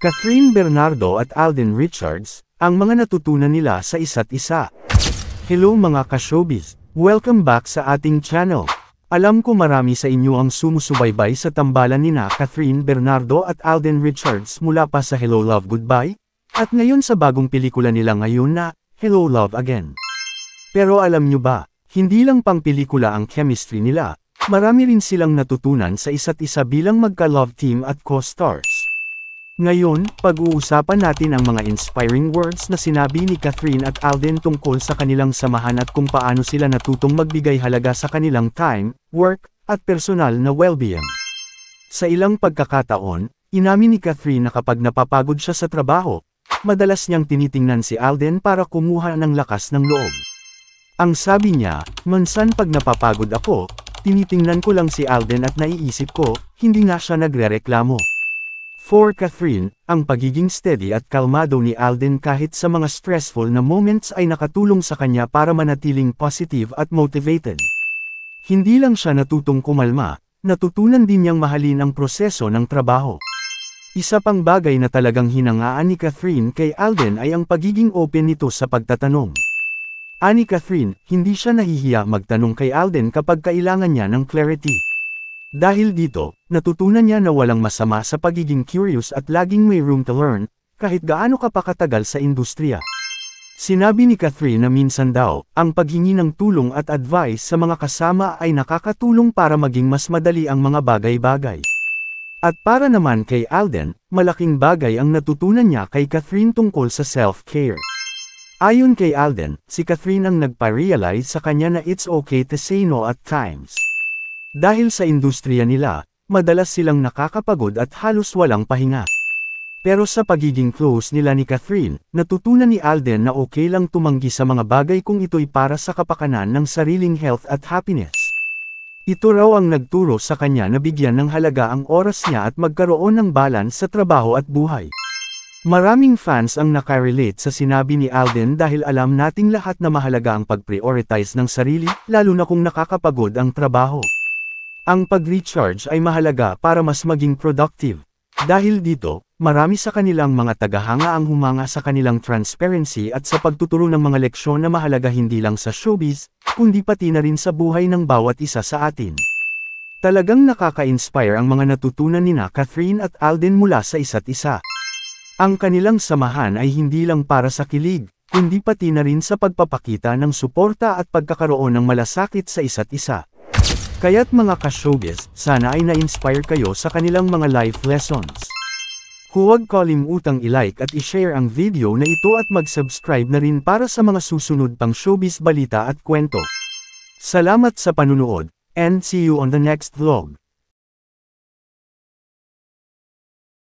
Catherine Bernardo at Alden Richards, ang mga natutunan nila sa isa't isa. Hello mga ka-showbiz! Welcome back sa ating channel. Alam ko marami sa inyo ang sumusubaybay sa tambalan nina Catherine Bernardo at Alden Richards mula pa sa Hello Love Goodbye, at ngayon sa bagong pelikula nila ngayon na Hello Love Again. Pero alam nyo ba, hindi lang pang pelikula ang chemistry nila, marami rin silang natutunan sa isa't isa bilang magka-love team at co-stars. Ngayon, pag-uusapan natin ang mga inspiring words na sinabi ni Catherine at Alden tungkol sa kanilang samahan at kung paano sila natutong magbigay halaga sa kanilang time, work, at personal na well-being. Sa ilang pagkakataon, inamin ni Catherine na kapag napapagod siya sa trabaho, madalas niyang tinitingnan si Alden para kumuha ng lakas ng loob. Ang sabi niya, minsan pag napapagod ako, tinitingnan ko lang si Alden at naiisip ko, hindi nga siya nagrereklamo. For Catherine, ang pagiging steady at kalmado ni Alden kahit sa mga stressful na moments ay nakatulong sa kanya para manatiling positive at motivated. Hindi lang siya natutong kumalma, natutunan din niyang mahalin ang proseso ng trabaho. Isa pang bagay na talagang hinangaan ni Catherine kay Alden ay ang pagiging open nito sa pagtatanong. Ani Catherine, hindi siya nahihiya magtanong kay Alden kapag kailangan niya ng clarity. Dahil dito, natutunan niya na walang masama sa pagiging curious at laging may room to learn, kahit gaano ka pa katagal sa industriya. Sinabi ni Catherine na minsan daw, ang paghingi ng tulong at advice sa mga kasama ay nakakatulong para maging mas madali ang mga bagay-bagay. At para naman kay Alden, malaking bagay ang natutunan niya kay Catherine tungkol sa self-care. Ayon kay Alden, si Catherine ang nagpa-realize sa kanya na it's okay to say no at times. Dahil sa industriya nila, madalas silang nakakapagod at halos walang pahinga. Pero sa pagiging close nila ni Catherine, natutunan ni Alden na okay lang tumanggi sa mga bagay kung ito'y para sa kapakanan ng sariling health at happiness. Ito raw ang nagturo sa kanya na bigyan ng halaga ang oras niya at magkaroon ng balance sa trabaho at buhay. Maraming fans ang nakarelate sa sinabi ni Alden dahil alam nating lahat na mahalaga ang pag-prioritize ng sarili, lalo na kung nakakapagod ang trabaho. Ang pag-recharge ay mahalaga para mas maging productive. Dahil dito, marami sa kanilang mga tagahanga ang humanga sa kanilang transparency at sa pagtuturo ng mga leksyon na mahalaga hindi lang sa showbiz, kundi pati na rin sa buhay ng bawat isa sa atin. Talagang nakaka-inspire ang mga natutunan nina Catherine at Alden mula sa isa't isa. Ang kanilang samahan ay hindi lang para sa kilig, kundi pati na rin sa pagpapakita ng suporta at pagkakaroon ng malasakit sa isa't isa. Kaya't mga ka-showbiz, sana ay na-inspire kayo sa kanilang mga life lessons. Huwag kalimutang i-like at i-share ang video na ito at mag-subscribe na rin para sa mga susunod pang showbiz balita at kwento. Salamat sa panunood, and see you on the next vlog.